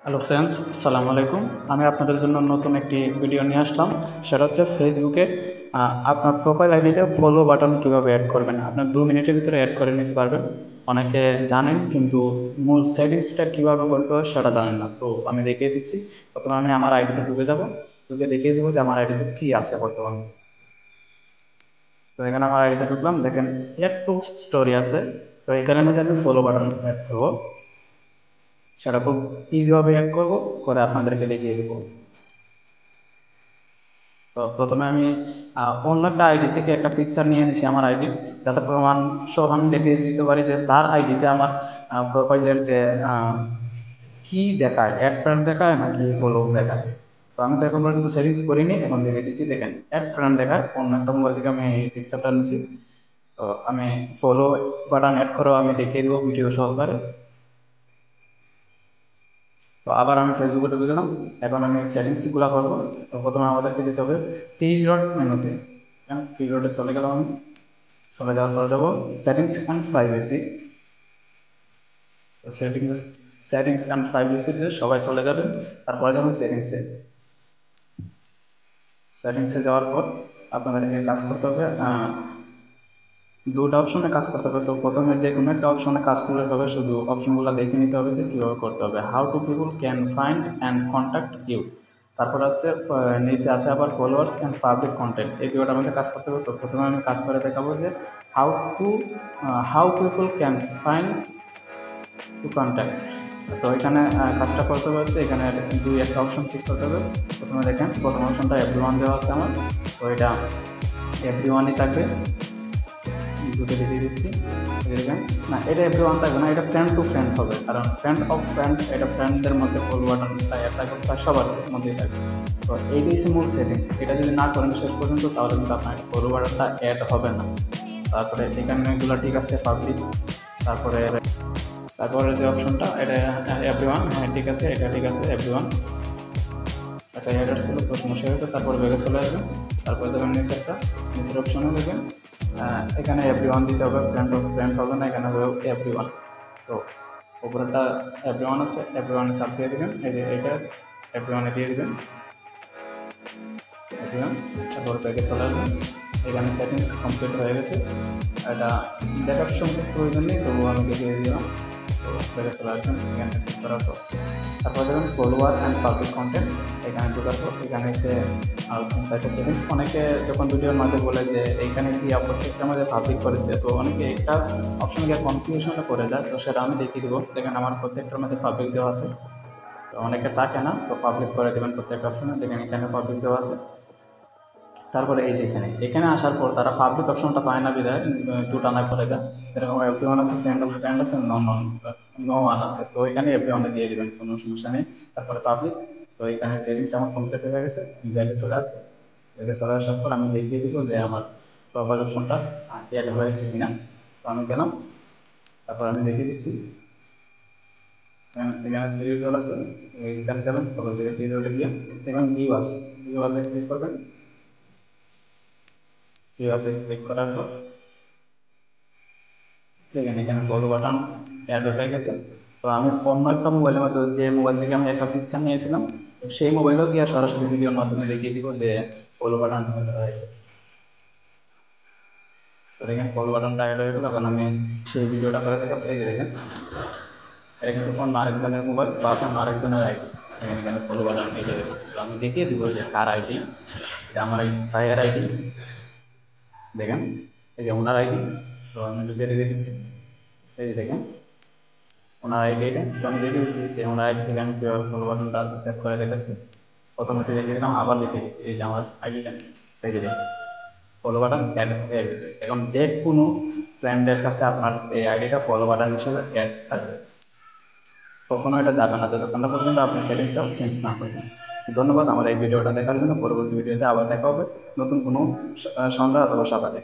Hello friends, আসসালামু আলাইকুম। আমি আপনাদের জন্য নতুন একটি ভিডিও নিয়ে আসলাম। সেটা হচ্ছে ফেসবুকে আপনার প্রোফাইল আইডিতে ফলো বাটন কীভাবে অ্যাড করবেন। আপনার 2 মিনিটের ভিতরে অ্যাড করে নিতে পারবেন। অনেকে জানেন কিন্তু মূল সেটিংসটা কীভাবে করতে হয় সেটা জানেন না। তো আমি দেখিয়ে দিচ্ছি। প্রথমে আমি আমার আইডিতে ঢুকে যাব, ঢুকে দেখিয়ে দেবো যে আমার আইডিতে কী আছে বর্তমানে। তো এখানে আমার আইডিতে ঢুকলাম, দেখেন অ্যাড টু স্টোরি আছে। তো এখানে আমি জানি ফলো বাটন অ্যাড করবো, সেটা খুব ইজিভাবে অ্যাড করবো, করে আপনাদেরকে দেখিয়ে দেবো। তো প্রথমে আমি অন্য একটা আইডি থেকে একটা পিকচার নিয়ে নিয়েছি আমার আইডি, যাতে প্রমাণ সহ আমি দেখিয়ে দিতে পারি যে তার আইডিতে আমার প্রোফাইলের যে কি দেখায়, অ্যাড ফ্রেন্ড দেখায় নাকি ফলো দেখায়। তো আমি তো এখন পর্যন্ত সেটিংস করিনি, এখন দেখে দিচ্ছি। দেখেন অ্যাড ফ্রেন্ড দেখায়, অন্য একটা মোবাইল থেকে আমি এই পিকচারটা নিয়েছি। তো আমি ফলো বাটন অ্যাড করেও আমি দেখিয়ে দেবো ভিডিও সহকারে। তো আবার আমি ফেসবুকে ঢুকে গেলাম, এখন আমি সেটিংসগুলো করবো। তো প্রথমে আমাদেরকে যেতে হবে থ্রি ডট মেনুতে। থ্রি ডটে চলে গেলাম আমি, চলে যাওয়ার পরে যাবো সেটিংস অ্যান্ড প্রাইভেসি। তো সেটিংস অ্যান্ড প্রাইভেসিতে সবাই চলে যাবেন। তারপরে যাবেন সেটিংসে। সেটিংসে যাওয়ার পর আপনাদেরকে কাজ করতে হবে, দুটো অপশনে কাজ করতে হবে। তো প্রথমে যে কোনো একটা অপশনে কাজ করলে হবে, শুধু অপশনগুলো দেখে নিতে হবে যে কীভাবে করতে হবে। How to people can find and contact you. তারপর হচ্ছে নিচে আছে আবার ফলোয়ার্স অ্যান্ড পাবলিক কন্টেন্ট, এই দুটোর মধ্যে কাজ করতে হবে। তো প্রথমে আমি কাজ করে দেখাবো যে how to how people can find to contact. তো এখানে কাজটা করতে হবে হচ্ছে এখানে একটা অপশন ঠিক করতে হবে। প্রথমে দেখেন প্রথম অপশনটা এভরিওয়ান দেওয়া আছে আমার, তো এটা এভরিওয়ানই থাকবে। দুটো দেখিয়ে দিচ্ছি, দেখেন না এটা এভরিওয়ান থাকবে না, এটা ফ্রেন্ড টু ফ্রেন্ড হবে, কারণ ফ্রেন্ড অফ ফ্রেন্ড, এটা ফ্রেন্ডদের মধ্যে ফলো বাটনটা অ্যাড থাকবে, প্রায় সবার মধ্যেই থাকবে। তো এইটাই হচ্ছে মূল সেটিংস। এটা যদি না করেন শেষ পর্যন্ত, তাহলে কিন্তু আপনার ফলো বাটনটা অ্যাড হবে না। তারপরে এখানে এগুলো ঠিক আছে, পাবলিক। তারপরে তারপরে যে অপশনটা এটা এভরিওয়ান, হ্যাঁ ঠিক আছে, এটা ঠিক আছে এভরিওয়ান। একটা অ্যাড ছিল তো সমস্যা হয়েছে, তারপরে বেগে চলে আসবেন। তারপরে দেবেন নিচের অপশনে দেবেন, এখানে এভরিওয়ান দিতে হবে, ফ্রেন্ড হবে না, এখানে হবে এভরিওয়ান। তো উপরেরটা এভরিওয়ান আছে, এভরিওয়ানে সাব দিয়ে দেবেন, এই যে এটা এভরিওয়ানে দিয়ে দেবেন এভরিওয়ান। তারপর ব্যাগে চলে আসবেন। এখানে সেটিংস কমপ্লিট হয়ে গেছে, এটা দেখার সঙ্গে প্রয়োজন নেই, তবুও আমি দেখিয়ে দিলাম। তো ব্যাগে চলে আসবেন, এখানে ক্লিক করার পর তারপর দেখবেন ফলোয়ার অ্যান্ড পাবলিক কন্টেন্ট, এখানে ঢোকার পর এখানে এসে সাইটের সেটিংস। অনেকে যখন ভিডিওর মাঝে বলে যে এইখানে কি প্রত্যেকটা আমাদের পাবলিক করে দিতে, তো অনেকে একটা অপশন গিয়ে কনফিউশনে পড়ে যায়। তো সেটা আমি দেখিয়ে দেবো। দেখেন আমার প্রত্যেকটার মাঝে পাবলিক দেওয়া আছে, তো অনেকে থাকে না, তো পাবলিক করে দেবেন প্রত্যেকটা অপশনে। দেখেন এখানে পাবলিক দেওয়া আছে। তারপরে এই যে এখানে আসার পর তারা পাবলিক অপশনটা পায় না, বিধায় দুটানায় পড়ে যায়। এরকম এভরিওয়ান আছে, ফ্রেন্ড অফ ফ্রেন্ড আছে, নো ওয়ান আছে, তো এখানে এভরিওয়ানে দিয়ে দেবেন, কোনো সমস্যা নেই। তারপরে পাবলিক। তো এখানে সেটিংস আমার কমপ্লিট হয়ে গেছে। ব্যাগে চলে আসবে, ব্যাগে চলে আসার পর আমি দেখিয়ে দিব যে আমার প্রোফাইল অপশনটা অ্যাড হয়েছে কিনা। তো আমি গেলাম, তারপর আমি দেখিয়ে দিচ্ছি। এখানে থ্রি ডট আছে, এখানে যাবেন, প্রোফাইল থেকে থ্রি ডটে গিয়ে এখানে ভিউ আছে, ভিউ আছে ক্লিক করবেন। ভিউ আছে ক্লিক করার পর দেখেন এখানে ফলো বাটন অ্যাড হয়ে গেছে। তো আমি অন্য একটা মোবাইলের মধ্যে, যে মোবাইল থেকে আমি একটা পিকচার নিয়েছিলাম, তো সেই মোবাইলেও গিয়ে সরাসরি ভিডিওর মাধ্যমে দেখিয়ে দিব যে ফলো বাটন হয়েছে। তো দেখেন ফলো বাটনটা অ্যাড হয়ে গেল। এখন আমি সেই ভিডিওটা করে দেখে দেখেন, এটা কিন্তু অন্য আরেকজনের মোবাইল বা আপনার আরেকজনের আইডি, এখানে ফলো বাটন এসে গেছে। তো আমি দেখিয়ে দিব যে কার আইডি, এটা আমার এই ভাইয়ের আইডি। দেখেন এই যে ওনার আইডি। তো আমি যদি দেখে দিচ্ছি, এই যে দেখেন ওনার আইডি, এটা তো আমি দেখে দিচ্ছি যে ওনার আইডি থেকে আমি কীভাবে ফলো বাটনটা সেট করে দেখাচ্ছি। প্রথমে দেখে দিলাম, আবার লিখে দিচ্ছি, এই যে আমার আইডিটা, এই যে দেখুন ফলো বাটন অ্যাড হয়ে গেছে। এখন যে কোনো ফ্রেন্ডের কাছে আপনার এই আইডিটা ফলো বাটন হিসেবে অ্যাড থাকবে, কখনো এটা যাবে না যতক্ষণ না পর্যন্ত আপনি সেটিংসটা চেঞ্জ না করছেন। ধন্যবাদ আমার এই ভিডিওটা দেখার জন্য। পরবর্তী ভিডিওতে আবার দেখা হবে নতুন কোনো সন্ধ্যা অথবা সকালে।